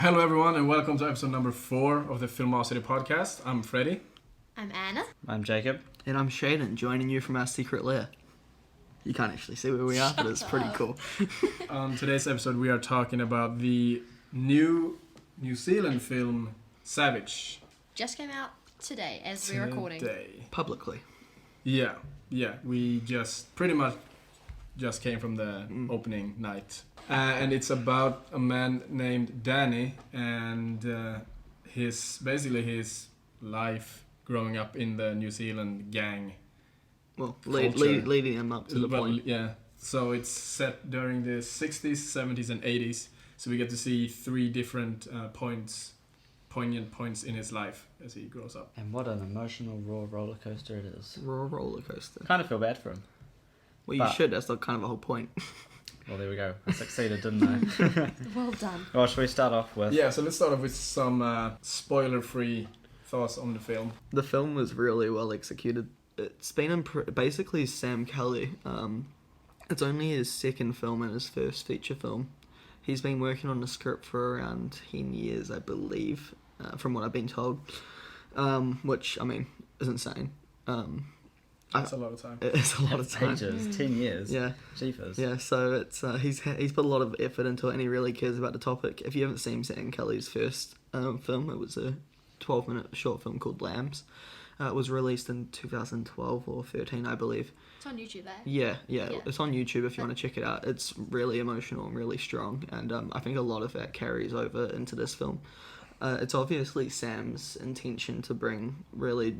Hello everyone and welcome to episode number 4 of the Filmocity podcast. I'm Freddie. I'm Anna. I'm Jacob. And I'm Shaden, joining you from our secret lair. You can't actually see where we are, but it's pretty cool. On today's episode we are talking about the new New Zealand film Savage. Just came out today as we're recording. Publicly. Yeah. We just pretty much just came from the opening night. And it's about a man named Danny and his life growing up in the New Zealand gang. Well, leading him up to the point. Yeah. So it's set during the 60s, 70s and 80s. So we get to see 3 different poignant points in his life as he grows up. And what an emotional raw roller coaster it is. Raw roller coaster. Kind of feel bad for him. Well, you should. That's kind of the whole point. Well, there we go. I succeeded, didn't I? Well done. Well, should we start off with... Yeah, so let's start off with some spoiler-free thoughts on the film. The film was really well executed. It's been basically Sam Kelly. It's only his second film and his first feature film. He's been working on the script for around 10 years, I believe, from what I've been told. Which, I mean, is insane. That's a lot of time. It's a lot of time. Ages, 10 years. Yeah. Jeepers. Yeah, so it's he's put a lot of effort into it and he really cares about the topic. If you haven't seen Sam Kelly's first film, it was a 12-minute short film called Lambs. It was released in 2012 or 13, I believe. It's on YouTube, eh? Yeah. It's on YouTube if you want to check it out. It's really emotional and really strong, and I think a lot of that carries over into this film. It's obviously Sam's intention to bring really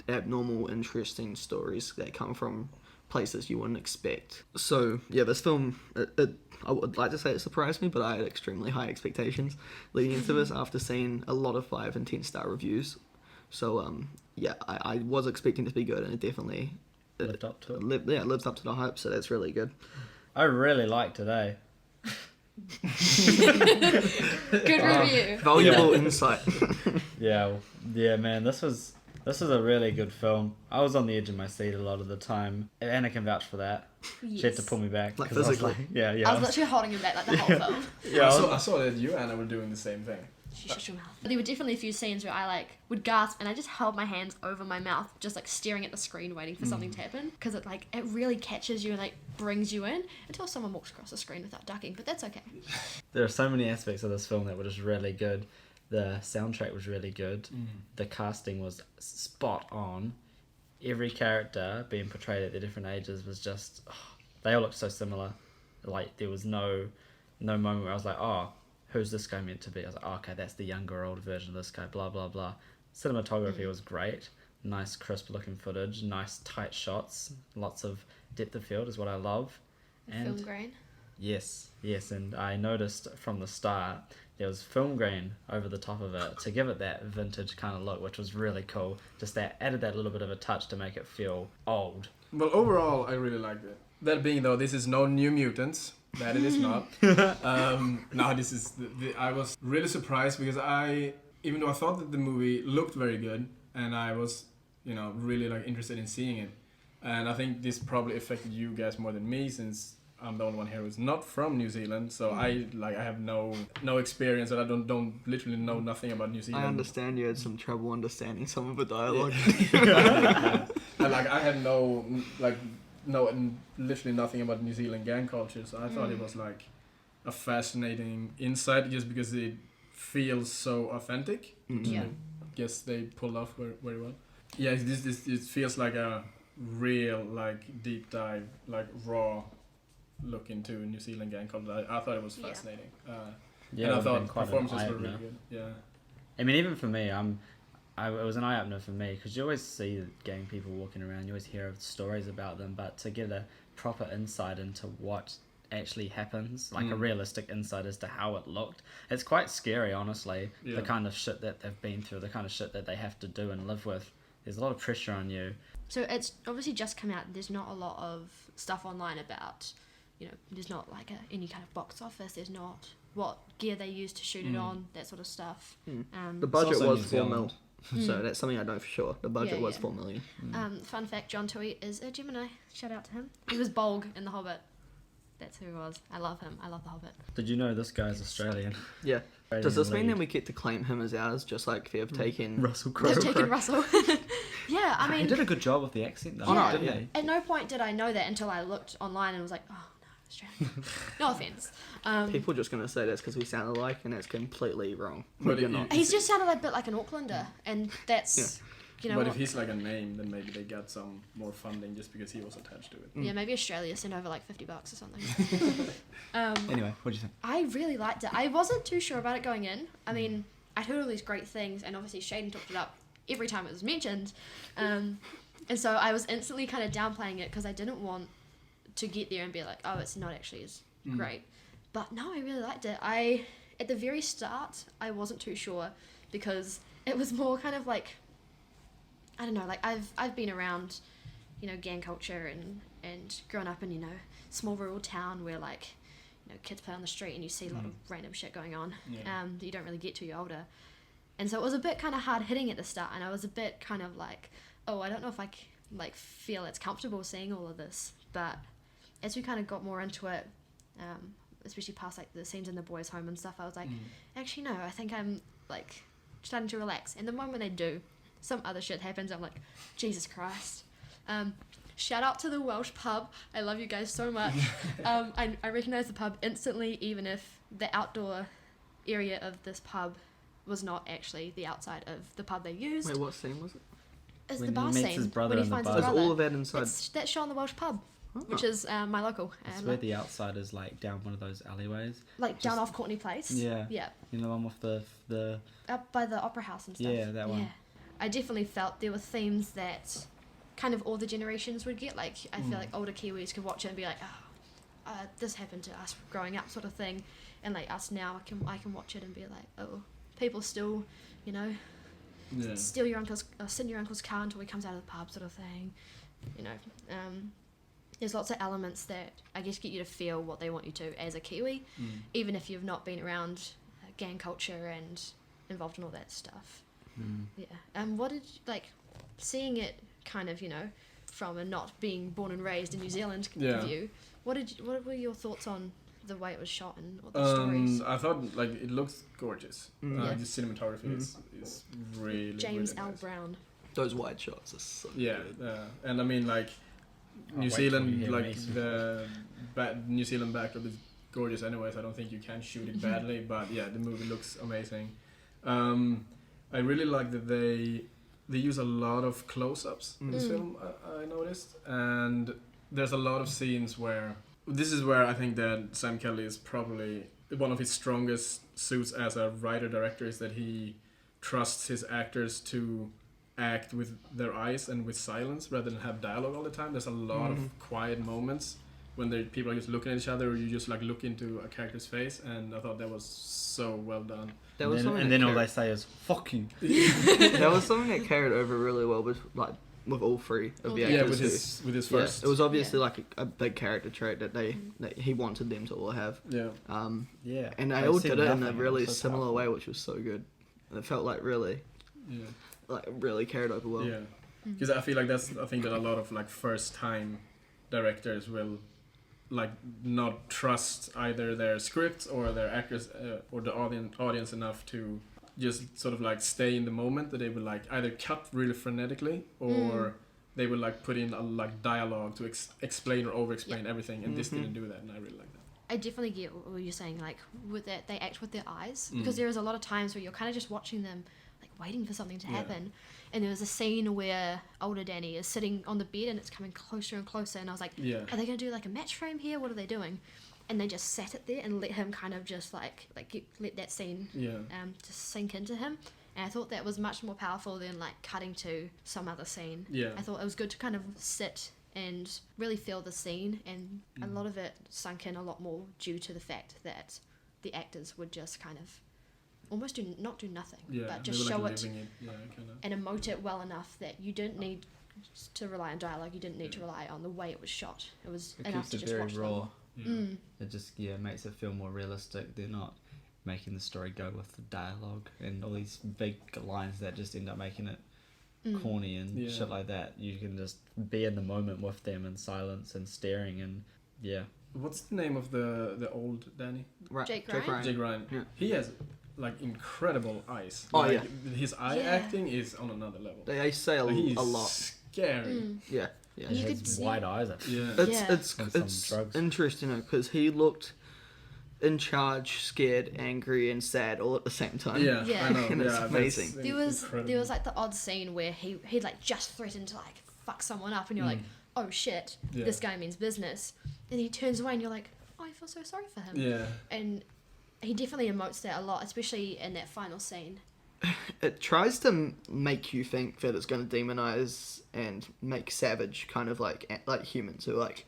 abnormal, interesting stories that come from places you wouldn't expect. So, yeah, this film, I would like to say it surprised me, but I had extremely high expectations leading into this after seeing a lot of 5 and 10 star reviews. So, yeah, I was expecting it to be good, and it definitely Lived up to it. Lives up to the hype, so that's really good. I really liked today. Good review. Valuable insight. Yeah, man, this was a really good film. I was on the edge of my seat a lot of the time. Anna can vouch for that. Yes. She had to pull me back. Like 'cause physically. Yeah. I was literally holding him back like the whole film. Yeah, I saw that you, Anna, were doing the same thing. She shut your mouth. There were definitely a few scenes where I would gasp and I just held my hands over my mouth, just staring at the screen waiting for something to happen, because it really catches you and brings you in until someone walks across the screen without ducking, but that's okay. There are so many aspects of this film that were just really good. The soundtrack was really good. The casting was spot on. Every character being portrayed at their different ages was just... they all looked so similar. There was no moment where I was like, oh, who's this guy meant to be? I was like, oh, okay, that's the younger, older version of this guy, blah, blah, blah. Cinematography was great. Nice, crisp-looking footage. Nice, tight shots. Lots of depth of field is what I love. And Film grain. Yes, and I noticed from the start there was film grain over the top of it to give it that vintage kind of look, which was really cool. Just that added that little bit of a touch to make it feel old. Well, overall, I really liked it. That being, though, this is no New Mutants. That it is not. No, this is... I was really surprised because even though I thought that the movie looked very good, and I was, really interested in seeing it, and I think this probably affected you guys more than me, since I'm the only one here who's not from New Zealand, so I have no experience, and I don't literally know nothing about New Zealand. I understand you had some trouble understanding some of the dialogue. Yeah. And I had literally nothing about New Zealand gang culture, so I thought it was a fascinating insight just because it feels so authentic. Yeah. I guess they pulled off very well. Yeah, it feels like a real deep dive, raw look into New Zealand gang culture. I thought it was fascinating. Yeah, and I thought performances were really good. Yeah. I mean, even for me, it was an eye-opener for me, because you always see gang people walking around, you always hear of stories about them, but to get a proper insight into what actually happens, a realistic insight as to how it looked, it's quite scary, honestly. Yeah. The kind of shit that they've been through, the kind of shit that they have to do and live with. There's a lot of pressure on you. So it's obviously just come out. There's not a lot of stuff online about, there's not any kind of box office. There's not what gear they use to shoot it on, that sort of stuff. The budget also was New 4 Zealand. mil. So that's something I know for sure. The budget was 4 million. Fun fact, John Tui is a Gemini. Shout out to him. He was Bolg in The Hobbit. That's who he was. I love him. I love The Hobbit. Did you know this guy's Australian? Yeah. Does this mean that we get to claim him as ours, just like they have taken Russell Crowe? They've taken Russell. Yeah, I He mean, did a good job with the accent though, Oh, no, didn't yeah. he? at no point did I know that until I looked online and was like, oh no, Australian. No offense. People are just going to say that's because we sound alike, and that's completely wrong. But You're it- not. He's just sounded a bit like an Aucklander, and that's, you know, But what, if he's like a name, then maybe they got some more funding just because he was attached to it. yeah, maybe Australia sent over like $50 or something. Anyway, what do you think? I really liked it. I wasn't too sure about it going in. I mean, I'd heard all these great things, and obviously Shaden talked it up every time it was mentioned. And so I was instantly kind of downplaying it because I didn't want to get there and be like, oh, it's not actually as great. But no, I really liked it. At the very start, I wasn't too sure because it was more kind of like, I don't know, like I've been around, you know, gang culture and grown up in, you know, small rural town where like, you know, kids play on the street and you see a lot of random shit going on that you don't really get till you're older. And so it was a bit kind of hard hitting at the start, and I was a bit kind of like, oh, I don't know if I like feel it's comfortable seeing all of this. But as we kind of got more into it, especially past like the scenes in the boys' home and stuff, I was like, actually no, I think I'm like starting to relax. And the moment I do, some other shit happens. I'm like, Jesus Christ. Shout out to the Welsh pub. I love you guys so much. I recognise the pub instantly, even if the outdoor area of this pub was not actually the outside of the pub they used. Wait, what scene was it? It's When the bar he meets scene his brother when he in the finds bar. his Is brother. all of that inside? It's that shot in the Welsh pub, Oh. which is my local. It's where the outside is like down one of those alleyways. Like down just- off Courtney Place. Yeah. Yeah. You know, the one with the Up by the Opera House and stuff. Yeah, that one. Yeah. I definitely felt there were themes that kind of all the generations would get. Like, I feel like older Kiwis could watch it and be like, oh, this happened to us growing up sort of thing. And like us now, I can watch it and be like, oh, people still, you know, sit in your uncle's car until he comes out of the pub sort of thing. You know, there's lots of elements that I guess get you to feel what they want you to as a Kiwi, even if you've not been around gang culture and involved in all that stuff. Yeah. What did like seeing it kind of, you know, from a not being born and raised in New Zealand view? What were your thoughts on the way it was shot and what the stories? I thought like it looks gorgeous. Yeah. The cinematography is really James really L. nice. Brown. Those wide shots are so good. And I mean like New wait till you Zealand, hear like Mason. the New Zealand backdrop is gorgeous anyways. I don't think you can shoot it badly, but yeah, the movie looks amazing. I really like that they use a lot of close-ups in this film. I noticed, and there's a lot of scenes where this is where I think that Sam Kelly is probably one of his strongest suits as a writer-director, is that he trusts his actors to act with their eyes and with silence rather than have dialogue all the time. There's a lot of quiet moments when people are just looking at each other, or you just like look into a character's face, and I thought that was so well done. That was something and that then all carried- they say is "fuck you." that was something that carried over really well with all three of the Yeah, actors. with his too. first. It was obviously like a big character trait that that he wanted them to all have. Yeah. Yeah. And they all did it in a really similar way, which was so good. And it felt like really carried over well. Yeah. Because I feel like that's a thing that a lot of like first time directors will like not trust either their scripts or their actors or the audience enough to just sort of like stay in the moment, that they will like either cut really frenetically or they will like put in a like dialogue to explain or over explain everything, and this didn't do that, and I really like that. I definitely get what you're saying, like with that they act with their eyes, because there is a lot of times where you're kind of just watching them like waiting for something to happen. And there was a scene where older Danny is sitting on the bed and it's coming closer and closer, and I was like, are they going to do like a match frame here? What are they doing? And they just sat it there and let him kind of just let that scene just sink into him. And I thought that was much more powerful than like cutting to some other scene. I thought it was good to kind of sit and really feel the scene, and a lot of it sunk in a lot more due to the fact that the actors would just kind of almost not do nothing, but just show it and emote it well enough that you didn't need to rely on dialogue, you didn't need to rely on the way it was shot. It was enough to just watch raw. them. It just makes it feel more realistic. They're not making the story go with the dialogue and all these big lines that just end up making it corny and shit like that. You can just be in the moment with them in silence and staring, and What's the name of the old Danny? Jake Ryan? Jake Ryan. Yeah. He has like incredible eyes. Oh, Like, yeah. his eye Yeah. acting is on another level. They say a He's lot. scary. Yeah, yeah. You He could has see- wide eyes. Actually. Yeah. It's Yeah. it's And some it's drugs. interesting because he looked in charge, scared, angry, and sad all at the same time. Yeah, Yeah. I know. And it's yeah, amazing. that's There was like the odd scene where he'd like just threatened to like fuck someone up, and you're like, oh shit, Yeah. this guy means business. And he turns away, and you're like, oh, I feel so sorry for him. Yeah. And he definitely emotes that a lot, especially in that final scene. It tries to make you think that it's going to demonize and make Savage kind of like humans who like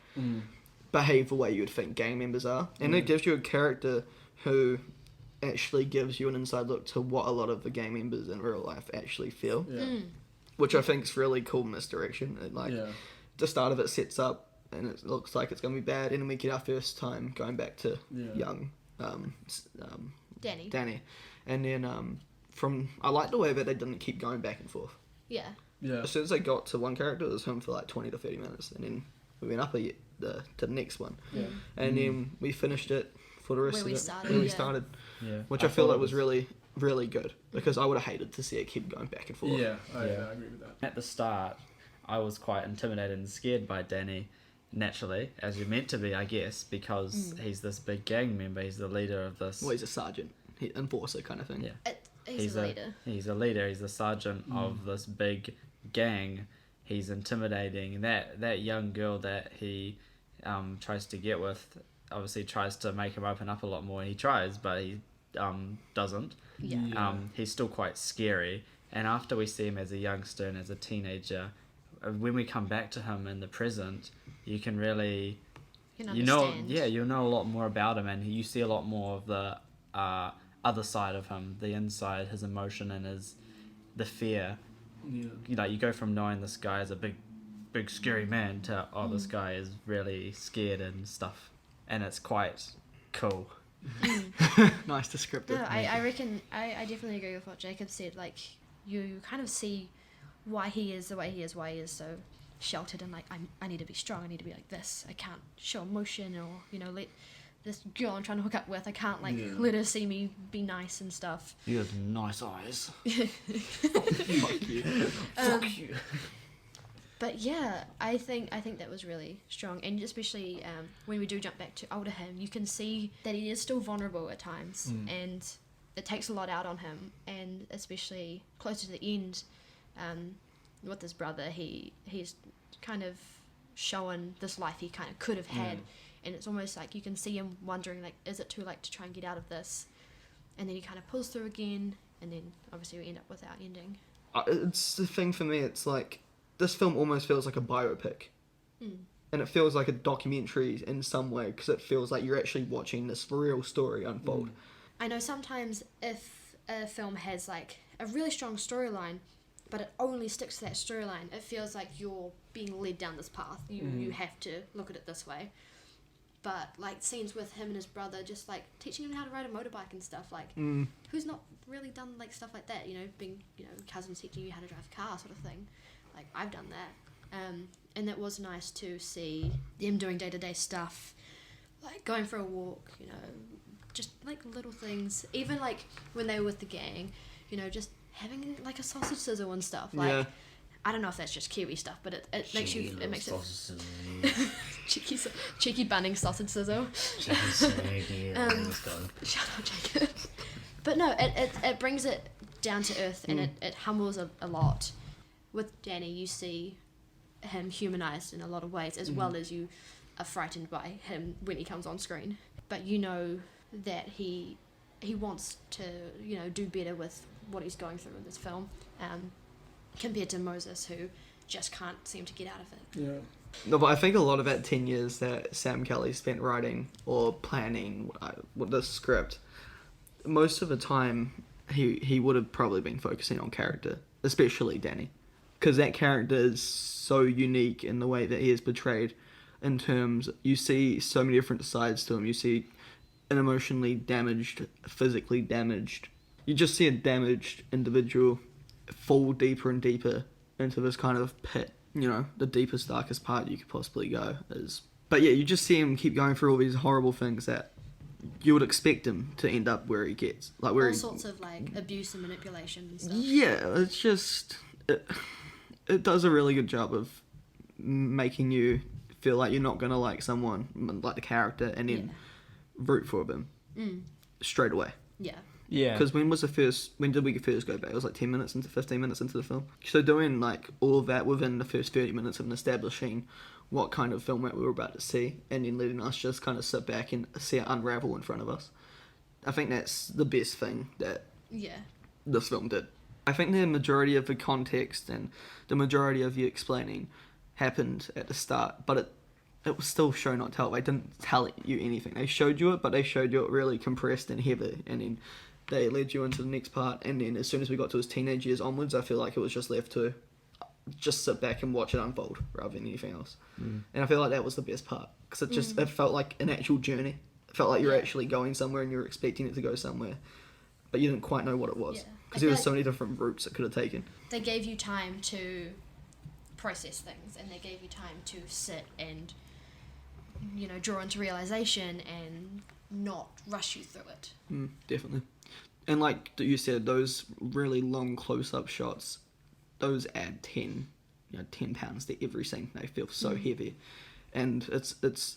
behave the way you would think gang members are, and it gives you a character who actually gives you an inside look to what a lot of the gang members in real life actually feel, Yeah. which I think is really cool misdirection. It, like Yeah. the start of it sets up and it looks like it's going to be bad, and then we get our first time going back to Yeah. young Danny. Danny, and then I like the way that they didn't keep going back and forth. Yeah. Yeah. As soon as they got to one character, it was him for like 20 to 30 minutes, and then we went up to the next one, Yeah. and then we finished it for the rest Where of we it started, where we yeah. started, Yeah. which I feel thought like was really, really good, because I would have hated to see it keep going back and forth. Yeah, I Yeah. agree with that. At the start, I was quite intimidated and scared by Danny, naturally, as you're meant to be, I guess, because he's this big gang member. He's the leader of this. Well, he's a sergeant, enforcer kind of thing. Yeah. He's a leader. He's a leader. He's the sergeant of this big gang. He's intimidating. That young girl that he tries to get with, obviously tries to make him open up a lot more. He tries, but he doesn't. Yeah. He's still quite scary. And after we see him as a youngster and as a teenager, when we come back to him in the present, you can really, You you know, understand. you'll know a lot more about him, and you see a lot more of the other side of him, the inside, his emotion and the fear. Yeah. You go from knowing this guy is a big scary man to this guy is really scared and stuff, and it's quite cool. Nice descriptive. No, I reckon I definitely agree with what Jacob said. Like you kind of see why he is the way he is, why he is so sheltered and like I need to be strong. I need to be like this. I can't show emotion or let this girl I'm trying to hook up with. I can't let her see me be nice and stuff. You have nice eyes. Fuck you. Fuck you. But yeah, I think that was really strong, and especially when we do jump back to older him, you can see that he is still vulnerable at times, and it takes a lot out on him, and especially closer to the end, with his brother, he's kind of shown this life he kind of could have had, and it's almost like you can see him wondering like, is it too late to try and get out of this? And then he kind of pulls through again, and then obviously we end up with our ending. It's the thing for me, it's like, this film almost feels like a biopic. And it feels like a documentary in some way, because it feels like you're actually watching this real story unfold. I know sometimes if a film has like a really strong storyline, but it only sticks to that storyline, it feels like you're being led down this path. You have to look at it this way. But like scenes with him and his brother, just like teaching him how to ride a motorbike and stuff, like who's not really done like stuff like that, being cousins teaching you how to drive a car sort of thing. Like I've done that, and it was nice to see them doing day-to-day stuff, like going for a walk, just like little things. Even like when they were with the gang, just having like a sausage sizzle and stuff. Like Yeah. I don't know if that's just Kiwi stuff, but it makes it cheeky bunning sausage sizzle. Shut up, Jacob. But no, it brings it down to earth, and it humbles a lot. With Danny, you see him humanized in a lot of ways, as well as you are frightened by him when he comes on screen. But you know that he wants to do better with what he's going through in this film, compared to Moses, who just can't seem to get out of it. Yeah. No, but I think a lot of that 10 years that Sam Kelly spent writing or planning the script, most of the time he would have probably been focusing on character, especially Danny. Because that character is so unique in the way that he is portrayed, in terms, you see so many different sides to him. You see an emotionally damaged, physically damaged. You just see a damaged individual fall deeper and deeper into this kind of pit. The deepest, darkest part you could possibly go is. But yeah, you just see him keep going through all these horrible things that you would expect him to end up where he gets, like where All sorts of like abuse and manipulation and stuff. Yeah, it's just it does a really good job of making you feel like you're not gonna like someone, like the character, and then root for them straight away. Yeah. Yeah. Because when did we first go back? It was like 15 minutes into the film. So doing like all of that within the first 30 minutes of establishing what kind of film that we were about to see, and then letting us just kind of sit back and see it unravel in front of us. I think that's the best thing that this film did. I think the majority of the context and the majority of you explaining happened at the start, but it was still show not tell. They didn't tell you anything. They showed you it, but they showed you it really compressed and heavy, and then they led you into the next part. And then as soon as we got to his teenage years onwards, I feel like it was just left to just sit back and watch it unfold rather than anything else. And I feel like that was the best part, because it felt like an actual journey. It felt like you were actually going somewhere and you were expecting it to go somewhere, but you didn't quite know what it was, because there were so many different routes it could have taken. They gave you time to process things, and they gave you time to sit and, you know, draw into realization and not rush you through it. Definitely. And like you said, those really long close-up shots, those add 10 pounds to every scene. They feel so heavy, and it's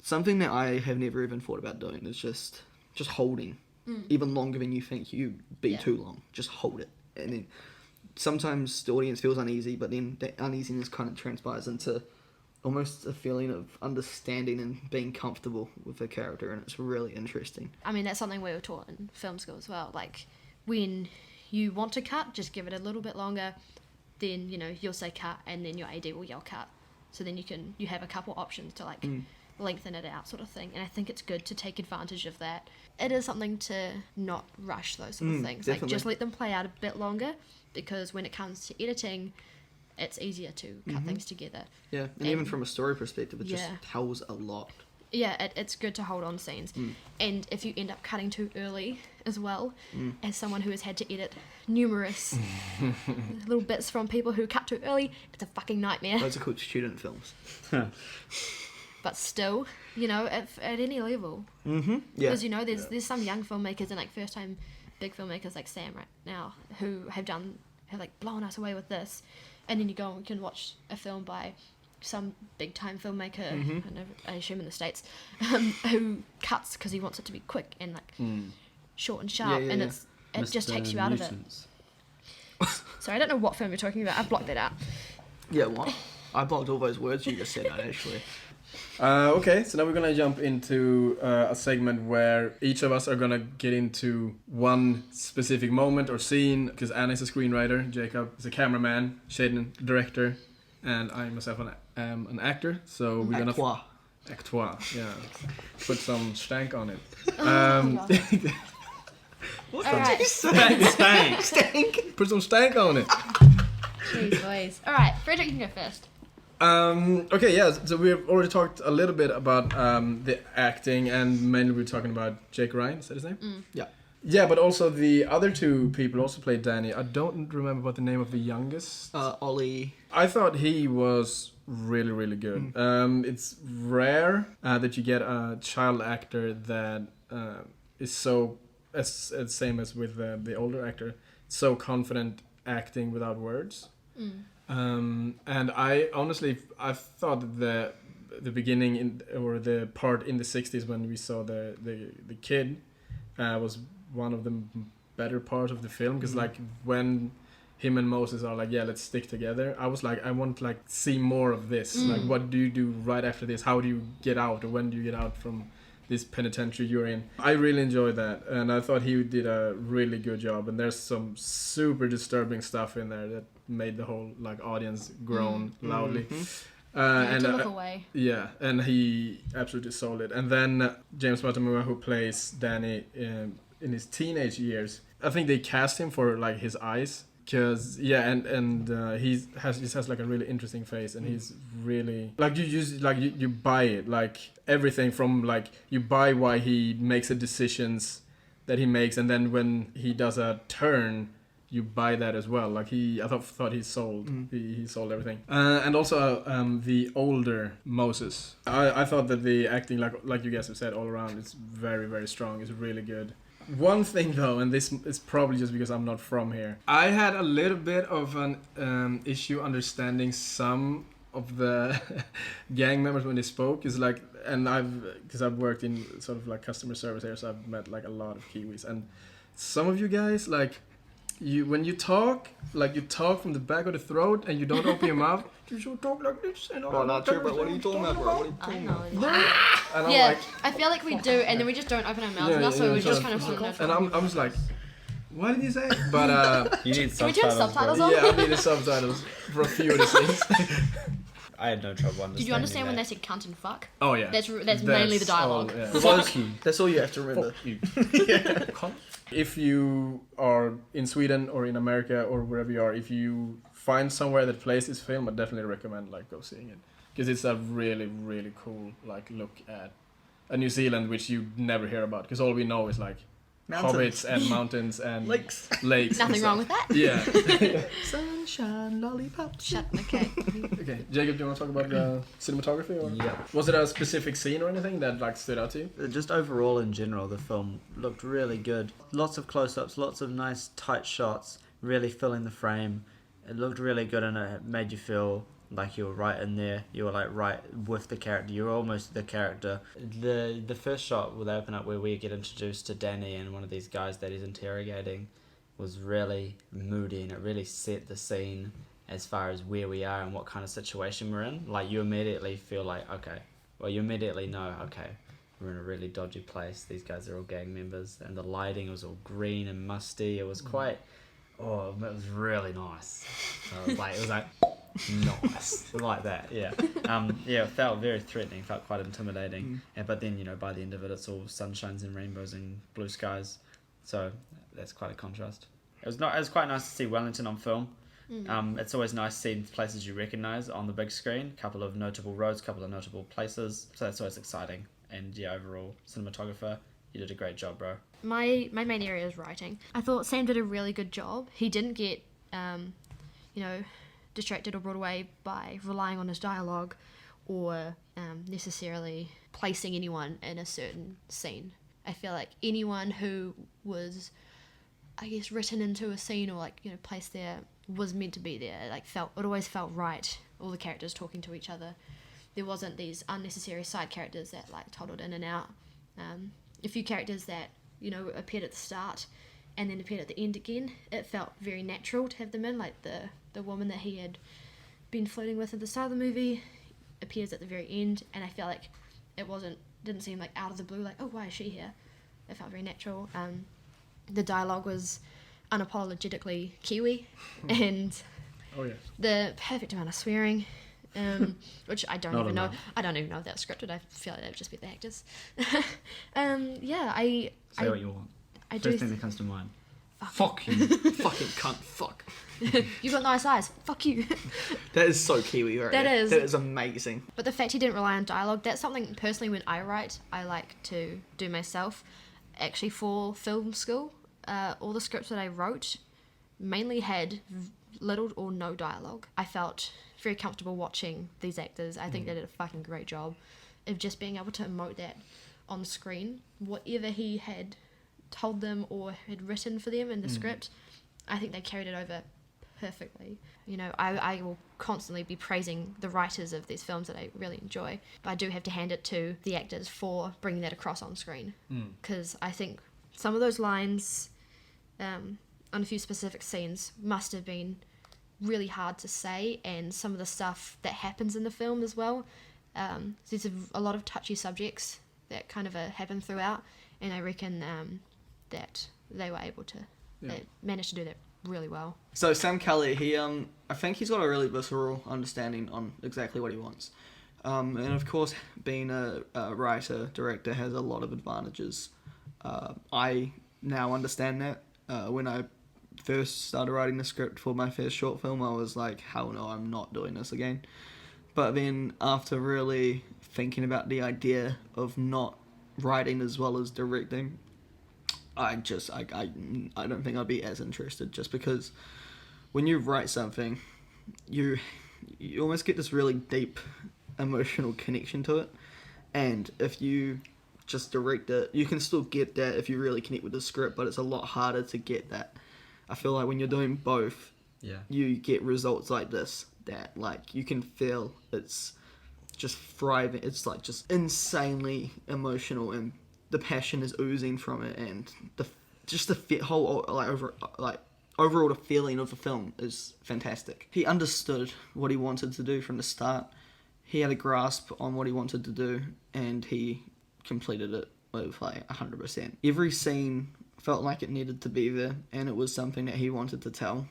something that I have never even thought about doing. Is just holding even longer than you think you'd be too long. Just hold it, and then sometimes the audience feels uneasy, but then that uneasiness kind of transpires into almost a feeling of understanding and being comfortable with the character, and it's really interesting. I mean, that's something we were taught in film school as well. Like, when you want to cut, just give it a little bit longer, then, you know, you'll say cut, and then your AD will yell cut. So then you have a couple options to, like, lengthen it out, sort of thing. And I think it's good to take advantage of that. It is something to not rush those sort of things. Definitely. Like, just let them play out a bit longer, because when it comes to editing, it's easier to cut things together. Yeah, and even from a story perspective, it just tells a lot. Yeah, it's good to hold on scenes. And if you end up cutting too early as well, as someone who has had to edit numerous little bits from people who cut too early, it's a fucking nightmare. Those are called student films. But still, you know, at any level. Yeah. Because, you know, there's some young filmmakers and, like, first-time big filmmakers like Sam right now who have like blown us away with this. And then you go and can watch a film by some big-time filmmaker, I assume in the States, who cuts because he wants it to be quick and, like, short and sharp, and it just takes you out of it. Sorry, I don't know what film you're talking about. I've blocked that out. Yeah, what? I blocked all those words you just said out, actually. Okay, so now we're gonna jump into a segment where each of us are gonna get into one specific moment or scene, because Anna is a screenwriter, Jacob is a cameraman, Shaden director, and I myself am an actor. So we're gonna actor, yeah, put some stank on it. What All right. Stank. Put some stank on it. Jeez, boys. All right, Fredrick, you can go first. Okay, yeah, so we've already talked a little bit about the acting, and mainly we're talking about Jake Ryan, is that his name? Yeah. Yeah, but also the other two people also played Danny. I don't remember what the name of the youngest. Ollie. I thought he was really, really good. It's rare that you get a child actor that is so, same as with the older actor, so confident acting without words. And I honestly, I thought that the beginning or the part in the 60s when we saw the kid was one of the better parts of the film, because like when him and Moses are like, yeah, let's stick together, I was like, I want to like see more of this. Like, what do you do right after this? How do you get out, or when do you get out from this penitentiary you're in? I really enjoyed that, and I thought he did a really good job. And there's some super disturbing stuff in there that made the whole like audience groan loudly. And to look away. Yeah, and he absolutely sold it. And then James Matamua, who plays Danny in his teenage years, I think they cast him for like his eyes, because he has like a really interesting face, and he's really like you buy it, like everything from like you buy why he makes the decisions that he makes, and then when he does a turn, you buy that as well. Like I thought he sold. He sold everything. And also the older Moses. I thought that the acting, like you guys have said, all around, is very, very strong. It's really good. One thing though, and this is probably just because I'm not from here, I had a little bit of an issue understanding some of the gang members when they spoke. Is like, and because I've worked in sort of like customer service here, so I've met like a lot of Kiwis, and some of you guys, like, when you talk, like, you talk from the back of the throat and you don't open your mouth. You should talk like this. And Well, not true, but what are you talking about, bro? What are you I talking know. about? And I'm Yeah, like, I feel like we do, and then we just don't open our mouths, and that's why we just kind of. and I'm just like, what did you say? But You need Can we turn subtitles. subtitles bro. on? yeah, I needed subtitles for a few of the scenes. I had no trouble understanding. Did you understand when they that. said cunt and fuck? Oh yeah, That's mainly the dialogue. all, yeah. Fuck you. That's all you have to remember. Fuck you. If you are in Sweden or in America or wherever you are, if you find somewhere that plays this film, I definitely recommend like go seeing it, because it's a really, really cool like look at a New Zealand which you never hear about, because all we know is like hobbits and mountains and Lakes. Nothing wrong with that. Yeah. Sunshine, lollipops. Shut. Okay. Okay, Jacob, do you want to talk about the cinematography? Or? Yeah. Was it a specific scene or anything that like stood out to you? Just overall in general, the film looked really good. Lots of close-ups, lots of nice tight shots, really filling the frame. It looked really good, and it made you feel like you were right in there. You were like right with the character. You were almost the character. The first shot where they open up, where we get introduced to Danny and one of these guys that he's interrogating, was really moody, and it really set the scene as far as where we are and what kind of situation we're in. Like, you immediately feel like, okay, well, you immediately know, okay, we're in a really dodgy place. These guys are all gang members, and the lighting was all green and musty. It was quite, it was really nice. So it was like nice, like that, yeah. Yeah, it felt very threatening, felt quite intimidating. But then, by the end of it, it's all sunshines and rainbows and blue skies. So that's quite a contrast. It was quite nice to see Wellington on film. It's always nice seeing places you recognise on the big screen. A couple of notable roads, a couple of notable places. So that's always exciting. And yeah, overall, cinematographer, you did a great job, bro. My main area is writing. I thought Sam did a really good job. He didn't get, distracted or brought away by relying on his dialogue or necessarily placing anyone in a certain scene. I feel like anyone who was, I guess, written into a scene or placed there was meant to be there. It always felt right. All the characters talking to each other. There wasn't these unnecessary side characters that toddled in and out. A few characters that appeared at the start and then appeared at the end again. It felt very natural to have them in. Like the woman that he had been flirting with at the start of the movie appears at the very end, and I feel like it didn't seem like out of the blue, like, oh, why is she here? It felt very natural. The dialogue was unapologetically Kiwi, and the perfect amount of swearing, which I don't even know. I don't even know if that was scripted. I feel like that would just be the actors. Say what you want. First thing that comes to mind. Fuck you. Fucking cunt, fuck. You got nice eyes. Fuck you. That is so Kiwi, right? That is. That is amazing. But the fact he didn't rely on dialogue, that's something personally when I write, I like to do myself. Actually, for film school, all the scripts that I wrote mainly had little or no dialogue. I felt very comfortable watching these actors. I think they did a fucking great job of just being able to emote that on screen. Whatever he had told them or had written for them in the script, I think they carried it over perfectly. I will constantly be praising the writers of these films that I really enjoy, but I do have to hand it to the actors for bringing that across on screen, because I think some of those lines on a few specific scenes must have been really hard to say, and some of the stuff that happens in the film as well. There's a lot of touchy subjects that kind of happen throughout, and I reckon that they were able to they managed to do that really well. So Sam Kelly, he I think he's got a really visceral understanding on exactly what he wants, and of course being a writer director has a lot of advantages. I now understand that. When I first started writing the script for my first short film, I was like, hell no, I'm not doing this again. But then after really thinking about the idea of not writing as well as directing, I don't think I'd be as interested, just because when you write something, you almost get this really deep emotional connection to it, and if you just direct it, you can still get that if you really connect with the script, but it's a lot harder to get that. I feel like when you're doing both, you get results like this that like you can feel it's just thriving. It's like just insanely emotional, and the passion is oozing from it, and overall the feeling of the film is fantastic. He understood what he wanted to do from the start. He had a grasp on what he wanted to do, and he completed it with like 100%. Every scene felt like it needed to be there, and it was something that he wanted to tell,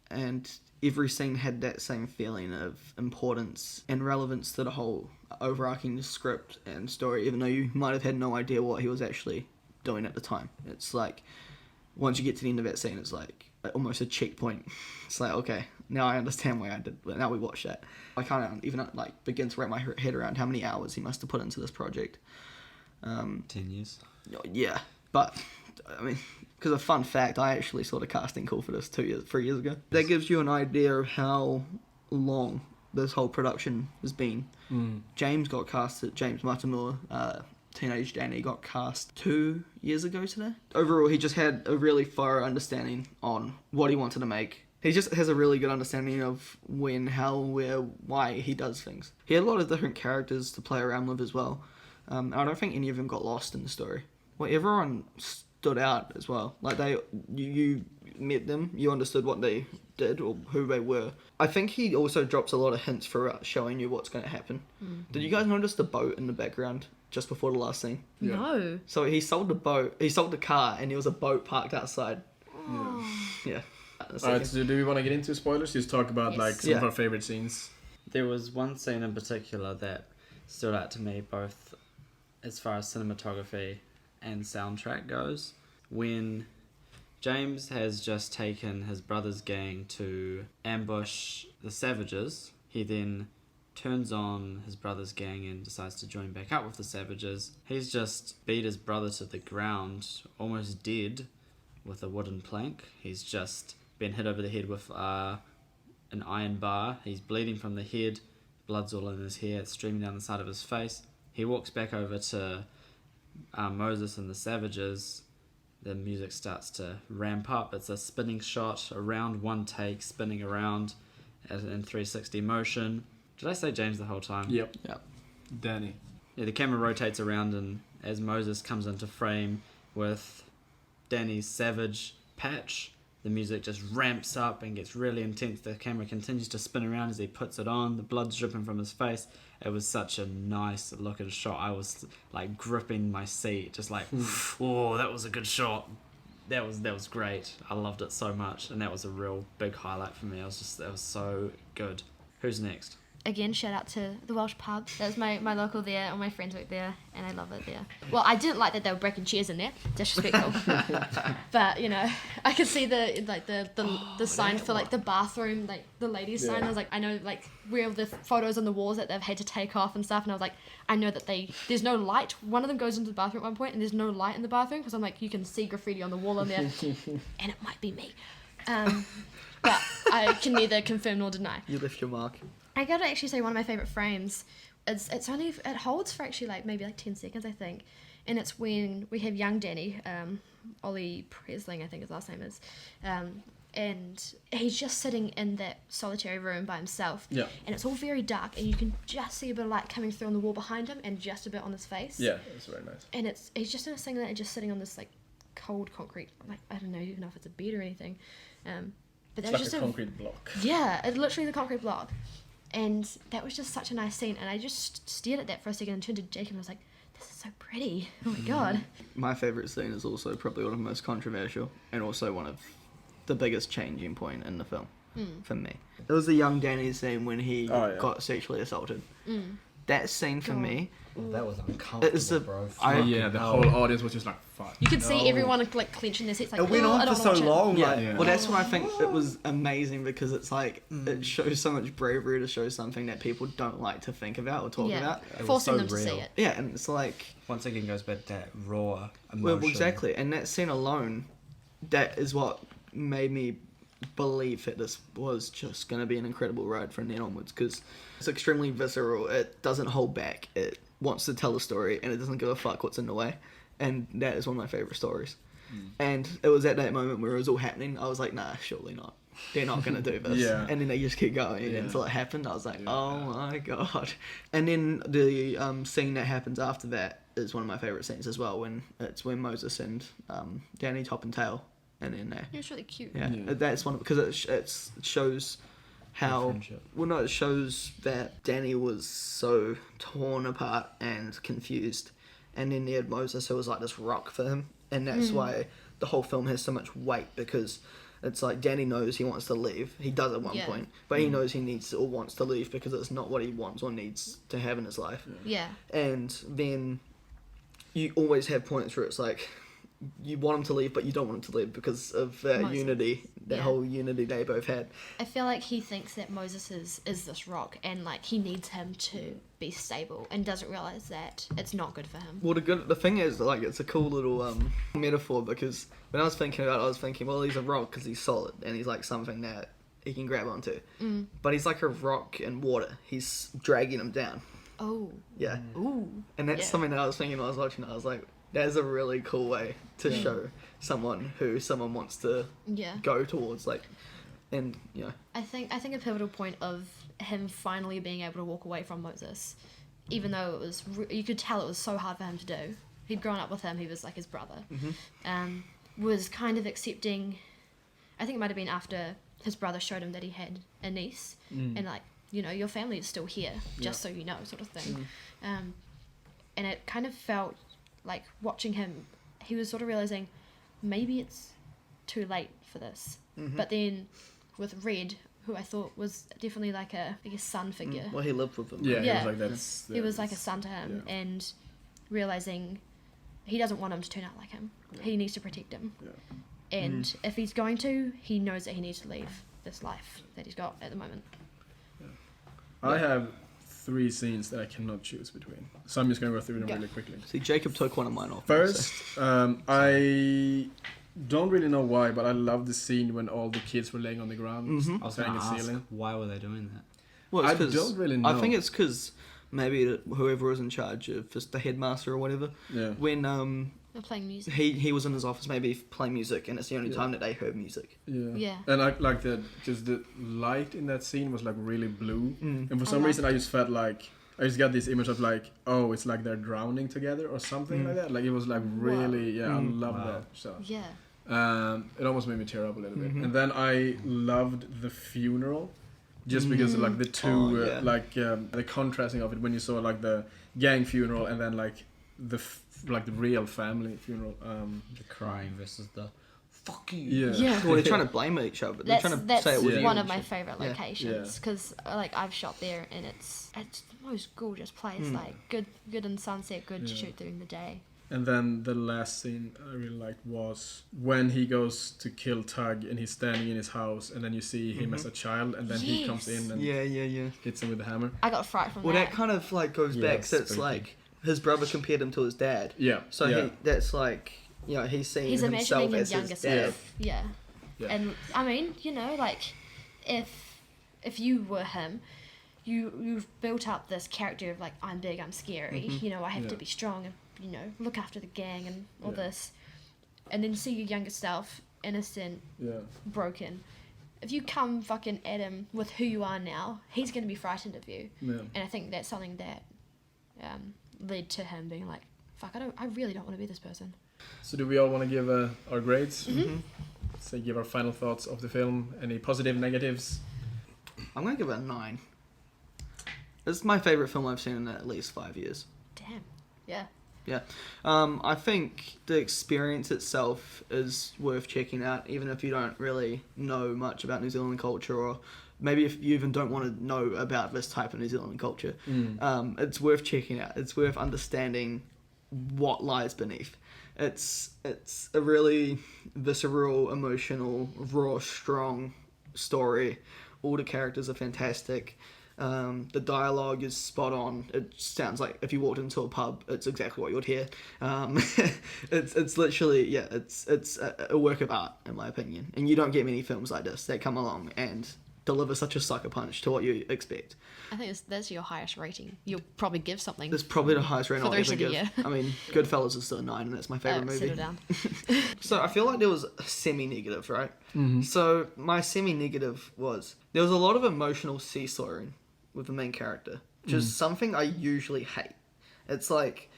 and every scene had that same feeling of importance and relevance to the whole overarching script and story, even though you might have had no idea what he was actually doing at the time. It's like once you get to the end of that scene, it's like almost a checkpoint. It's like, okay, now I understand why I did. Now we watch that. I can't even like begin to wrap my head around how many hours he must have put into this project. 10 years. Yeah, but I mean, because a fun fact, I actually saw the casting call for this 3 years ago. That gives you an idea of how long this whole production has been. James got casted. James Matamua, Teenage Danny, got cast 2 years ago today. Overall, he just had a really thorough understanding on what he wanted to make. He just has a really good understanding of when, how, where, why he does things. He had a lot of different characters to play around with as well. I don't think any of them got lost in the story. Well, everyone stood out as well. Like you met them, you understood what they did or who they were. I think he also drops a lot of hints throughout, showing you what's going to happen. Did you guys notice the boat in the background just before the last scene? Yeah. No. So he sold the car, and there was a boat parked outside. Yeah. Alright, so do we want to get into spoilers? Just talk about Yes. like some of our favorite scenes. There was one scene in particular that stood out to me, both as far as cinematography and soundtrack goes. When James has just taken his brother's gang to ambush the savages, he then turns on his brother's gang and decides to join back up with the savages. He's just beat his brother to the ground, almost dead, with a wooden plank. He's just been hit over the head with an iron bar. He's bleeding from the head, blood's all in his hair, it's streaming down the side of his face. He walks back over to Moses and the savages. The music starts to ramp up. It's a spinning shot, around one take, spinning around in 360 motion. Did I say James the whole time? Yep. Danny. Yeah, the camera rotates around, and as Moses comes into frame with Danny's savage patch, the music just ramps up and gets really intense. The camera continues to spin around as he puts it on. The blood's dripping from his face. It was such a nice looking shot. I was like gripping my seat, just like, oh, that was a good shot. That was great. I loved it so much, and that was a real big highlight for me. That was so good. Who's next? Again, shout out to the Welsh pub. That was my local there. All my friends work there, and I love it there. Well, I didn't like that they were breaking chairs in there. Disrespectful. But you know, I could see the sign for like the bathroom, like the ladies' sign. I was like, I know like where the photos on the walls that they've had to take off and stuff. And I was like, I know that there's no light. One of them goes into the bathroom at one point, and there's no light in the bathroom because I'm like, you can see graffiti on the wall in there, and it might be me. But I can neither confirm nor deny. You left your mark. I gotta actually say one of my favourite frames. It holds for actually like maybe like 10 seconds I think, and it's when we have young Danny, Ollie Presling I think his last name is, and he's just sitting in that solitary room by himself. Yeah. And it's all very dark, and you can just see a bit of light coming through on the wall behind him, and just a bit on his face. Yeah, it's very nice. And he's just in a singlet and just sitting on this like cold concrete, like I don't know even know if it's a bed or anything, but it's that was like just a concrete block. Yeah, it's literally the concrete block. And that was just such a nice scene, and I just stared at that for a second and turned to Jake and was like, this is so pretty. Oh my god. My favourite scene is also probably one of the most controversial, and also one of the biggest changing point in the film for me. It was the young Danny scene when he got sexually assaulted. that scene for me, That was uncomfortable, it's a- bro. The whole audience was just like, fuck. You could see No. everyone like clenching their seats. Like, It went "Oh, I on don't for wanna so watch it." long. yeah. Like, Yeah. Well, that's what I think it was amazing because it's like it shows so much bravery to show something that people don't like to think about or talk Yeah, about. was forcing so them to see real. it. Yeah, and it's like, once again, goes back to that raw emotion. well, exactly, and that scene alone, that is what made me believe that this was just going to be an incredible ride from then onwards because it's extremely visceral. It doesn't hold back. It wants to tell a story and it doesn't give a fuck what's in the way. And that is one of my favourite stories. And it was at that moment where it was all happening, I was like, nah, surely not. They're not going to do this. Yeah. And then they just keep going until it happened. I was like, oh my god. And then the scene that happens after that is one of my favourite scenes as well, when Moses and Danny top and tail. And then It was really cute. yeah, Yeah. that's one because it shows how friendship. it shows that Danny was so torn apart and confused, and then they had Moses who was like this rock for him, and that's why the whole film has so much weight because it's like Danny knows he wants to leave. He does at one Yeah. point, but he knows he needs or wants to leave because it's not what he wants or needs to have in his life. Yeah. And then you always have points where it's like you want him to leave, but you don't want him to leave because of Moses. unity, that Yeah. whole unity they both had. I feel like he thinks that Moses is this rock and like he needs him to be stable and doesn't realize that it's not good for him. Well, the thing is, like, it's a cool little metaphor because when I was thinking about it, I was thinking, well, he's a rock because he's solid and he's like something that he can grab onto. But he's like a rock in water. He's dragging him down. Oh. Yeah. Ooh. And that's Yeah. something that I was thinking when I was watching it. I was like, that is a really cool way to show someone who someone wants to Yeah. go towards, like, and, you know. I think a pivotal point of him finally being able to walk away from Moses, even though it was you could tell it was so hard for him to do. He'd grown up with him. He was like his brother. Was kind of accepting. I think it might have been after his brother showed him that he had a niece, and like, you know, your family is still here, just so you know, sort of thing. And it kind of felt like watching him, he was sort of realizing maybe it's too late for this. But then with Red, who I thought was definitely like a son figure. Well, he lived with them. Yeah, Yeah. he was like that's. He was like a son to him, yeah. and realizing he doesn't want him to turn out like him. He needs to protect him. Yeah. And if he's going to, he knows that he needs to leave this life that he's got at the moment. I have 3 scenes that I cannot choose between, so I'm just gonna go through them Go. really quickly. See, Jacob took one of mine off. First, I don't really know why, but I love the scene when all the kids were laying on the ground, I was going staring to at the ask, ceiling. why were they doing that? Well, I it's 'cause- don't really I know. think it's because maybe whoever was in charge of just the headmaster or whatever, Yeah. when They're playing music. he was in his office maybe playing music, and it's the only Yeah. time that they heard music. Yeah. Yeah. And I like that because the light in that scene was like really blue, and for I some reason loved I just felt like I just got this image of like, oh, it's like they're drowning together or something like that. Like it was like really, I love Wow. that stuff. Yeah. It almost made me tear up a little bit. And then I loved the funeral, just because of like the two, Oh, yeah. the contrasting of it when you saw like the gang funeral and then like the real family funeral. The crying versus the fuck you. Yeah. Yeah. Well, they're trying to blame each other. They're trying to That's say it was Yeah. you one of and my shit. favorite Yeah. locations because like I've shot there and it's the most gorgeous place. Like good in sunset, good to Yeah. shoot during the day. And then the last scene I really liked was when he goes to kill Tug and he's standing in his house and then you see him as a child and then he comes Yes. in and Yeah, yeah, yeah. hits him with the hammer. I got fright from Well, that. that kind of like goes Yeah, back. So it's spooky. like his brother compared him to his dad. Yeah. So yeah. that's like, you know, he's seeing He's himself imagining as his younger his dad. self. Yeah. Yeah. And I mean, you know, like if you were him, you've built up this character of like I'm big, I'm scary. You know, I have to Yeah. be strong and you know look after the gang and all Yeah. this, and then see your younger self innocent, Yeah. broken. If you come fucking at him with who you are now, he's gonna be frightened of you. Yeah. And I think that's something that led to him being like, "Fuck, I really don't want to be this person." So do we all want to give our grades? So give our final thoughts of the film. Any positive, negatives? I'm gonna give it a 9. This is my favorite film I've seen in at least 5 years. Damn. Yeah. Yeah. I think the experience itself is worth checking out, even if you don't really know much about New Zealand culture or maybe if you even don't want to know about this type of New Zealand culture, it's worth checking out. It's worth understanding what lies beneath. It's a really visceral, emotional, raw, strong story. All the characters are fantastic. The dialogue is spot on. It sounds like if you walked into a pub, it's exactly what you would hear. It's literally, yeah, it's a work of art, in my opinion. And you don't get many films like this that come along and deliver such a sucker punch to what you expect. I think that's your highest rating. You'll probably give something. It's probably the highest rating for the I'll rest ever of the give. year. I mean, Goodfellas is still a 9, and that's my favourite movie. Settle down. So I feel like there was a semi-negative, right? So my semi-negative was there was a lot of emotional seesawing with the main character, which is something I usually hate. It's like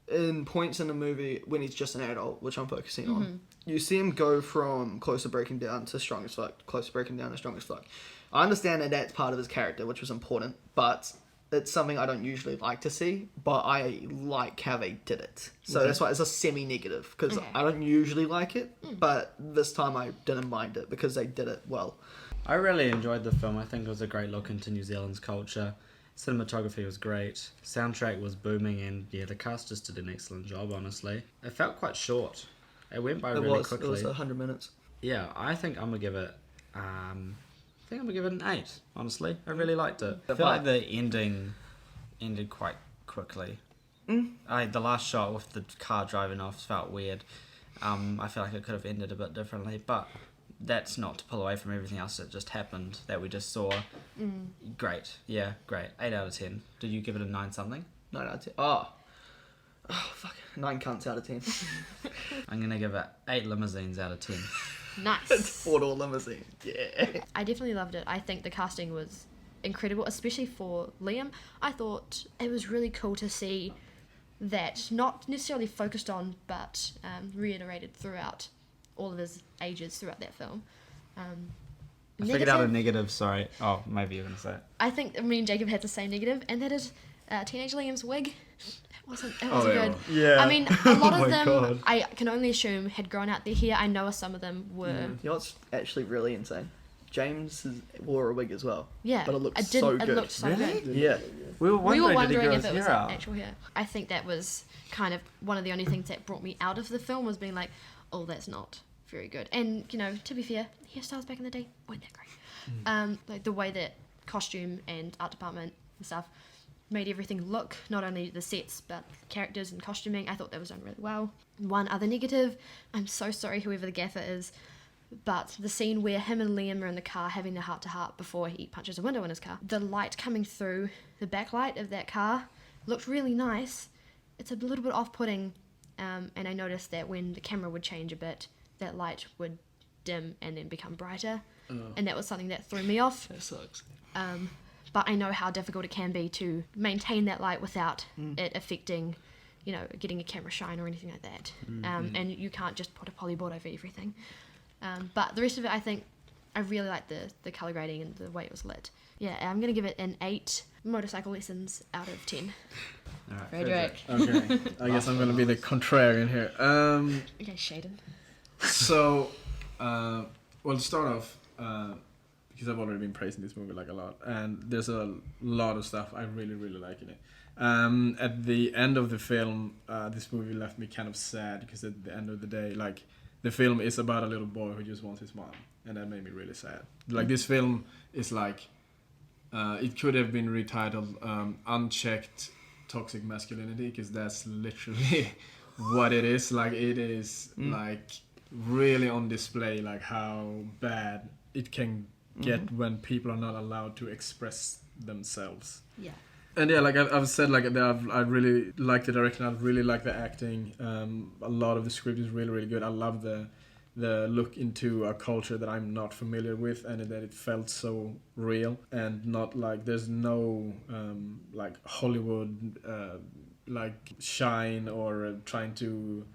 in points in the movie when he's just an adult, which I'm focusing on, you see him go from closer breaking down to strong as fuck, closer breaking down to strong as fuck. I understand that that's part of his character, which was important, but it's something I don't usually like to see, but I like how they did it. So that's why it's a semi-negative, because I don't usually like it, but this time I didn't mind it because they did it well. I really enjoyed the film. I think it was a great look into New Zealand's culture. Cinematography was great. Soundtrack was booming, and yeah, the cast just did an excellent job, honestly. It felt quite short. It went by really quickly. It was 100 minutes. Yeah, I think I'm gonna give it an 8, honestly. I really liked it. I feel like the ending ended quite quickly. The last shot with the car driving off felt weird. I feel like it could have ended a bit differently, but that's not to pull away from everything else that just happened, that we just saw. Great. Yeah, great. 8 out of 10. Did you give it a 9 something? 9 out of 10. Oh, fuck. 9 cunts out of 10. I'm gonna give it 8 limousines out of 10. Nice. It's 4-door limousine. Yeah. I definitely loved it. I think the casting was incredible, especially for Liam. I thought it was really cool to see that not necessarily focused on, but reiterated throughout all of his ages throughout that film. I figured out a negative, sorry. Oh, maybe you're going to say it. I think me and Jacob had the same negative, and that is teenage Liam's wig. It wasn't good. Yeah. I mean, a lot Oh of my them, God. I can only assume, had grown out their hair. I know some of them were... You know what's actually really insane? James wore a wig as well. Yeah. But it looked It so good. It looked so Really? good. Yeah. We were We were wondering, wondering did if he it grow was his hair out? actual hair. I think that was kind of one of the only things that brought me out of the film, was being like, oh, that's not very good. And, you know, to be fair, hairstyles back in the day weren't that great. Like the way that costume and art department and stuff made everything look, not only the sets, but characters and costuming, I thought that was done really well. One other negative, I'm so sorry whoever the gaffer is, but the scene where him and Liam are in the car having the heart-to-heart before he punches a window in his car, the light coming through the backlight of that car looked really nice. It's a little bit off-putting, and I noticed that when the camera would change a bit, that light would dim and then become brighter, and that was something that threw me off. That sucks. But I know how difficult it can be to maintain that light without it affecting, you know, getting a camera shine or anything like that. And you can't just put a polyboard over everything. But the rest of it, I think, I really like the colour grading and the way it was lit. Yeah, I'm going to give it an 8 motorcycle lessons out of 10. All right, Fredrick. Okay, I guess I'm gonna be the contrarian here. Okay, Shaden. So, well, to start off, because I've already been praising this movie like a lot, and there's a lot of stuff I really, really like in it. At the end of the film, this movie left me kind of sad, because at the end of the day, like, the film is about a little boy who just wants his mom, and that made me really sad. Like, this film is like, it could have been retitled Unchecked Toxic Masculinity, because that's literally what it is. Like, it is like really on display, like how bad it can get when people are not allowed to express themselves. Yeah. And yeah, like I've said, like I really like the direction. I really like the acting. A lot of the script is really, really good. I love the look into a culture that I'm not familiar with, and that it felt so real, and not like there's no like Hollywood like shine or trying to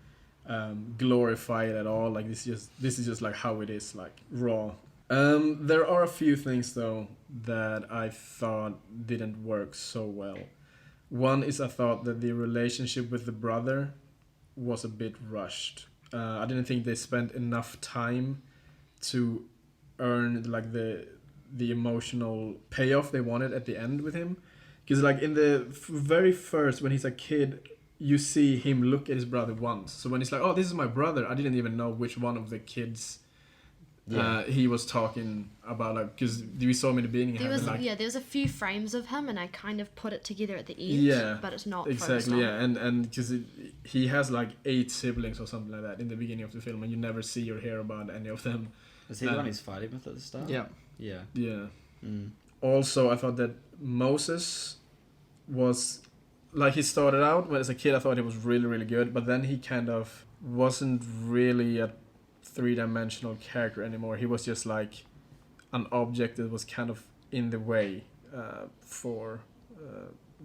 glorify it at all. Like this is just like how it is, like raw. There are a few things though that I thought didn't work so well. One is I thought that the relationship with the brother was a bit rushed. I didn't think they spent enough time to earn like the the emotional payoff they wanted at the end with him. Because like in the very first, when he's a kid, you see him look at his brother once. So when he's like, oh, this is my brother, I didn't even know which one of the kids he was talking about, like, because we saw him in the beginning. There was a few frames of him, and I kind of put it together at the end. Yeah, but it's not exactly. Yeah, and because he has like 8 siblings or something like that in the beginning of the film, and you never see or hear about any of them. Is he the one he's fighting with at the start? Yeah. Yeah. Yeah. Mm. Also, I thought that Moses was like, he started out when as a kid, I thought he was really, really good, but then he kind of wasn't really a 3-dimensional character anymore. He was just like an object that was kind of in the way for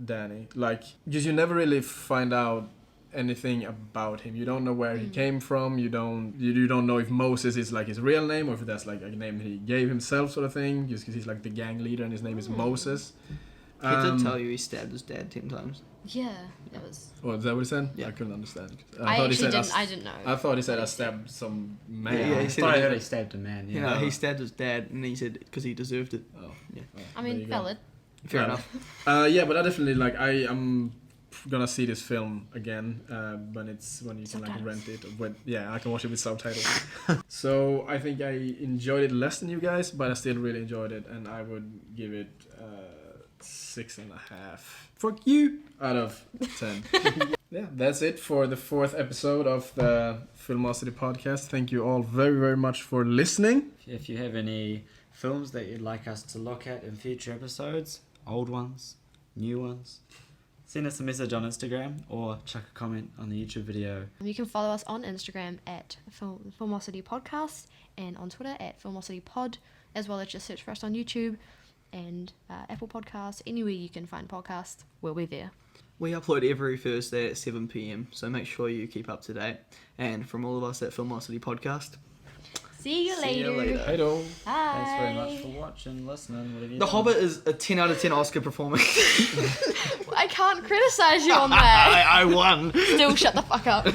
Danny. Like, because you never really find out anything about him. You don't know where he came from. You don't know if Moses is like his real name or if that's like a name he gave himself, sort of thing. Just because he's like the gang leader and his name is Moses. He did tell you he stabbed his dad 10 times. Yeah, that was. Oh, is that what he said? Yeah. I couldn't understand. I didn't know. I thought he said I stabbed some man. Yeah, he I said thought I heard he stabbed a man. Yeah. You know, he stabbed his dad, and he said because he deserved it. Oh. Yeah. I mean, valid. Fair enough. Yeah, but I definitely like. I'm gonna see this film again when you can like rent it. I can watch it with subtitles. So I think I enjoyed it less than you guys, but I still really enjoyed it, and I would give it 6.5. Fuck you out of 10. Yeah, that's it for the 4th episode of the Filmocity podcast. Thank you all very, very much for listening. If you have any films that you'd like us to look at in future episodes, old ones, new ones, send us a message on Instagram or chuck a comment on the YouTube video. You can follow us on Instagram at Filmocity Podcast and on Twitter at Filmocity Pod, as well as just search for us on YouTube and Apple Podcasts. Anywhere you can find podcasts, we'll be there. We upload every Thursday at 7 p.m, so make sure you keep up to date. And from all of us at Filmocity Podcast, See you later. Hello. Bye. Thanks very much for watching, listening, whatever you The do. Hobbit is a 10 out of 10 Oscar performance. I can't criticize you on that. I won. Still shut the fuck up.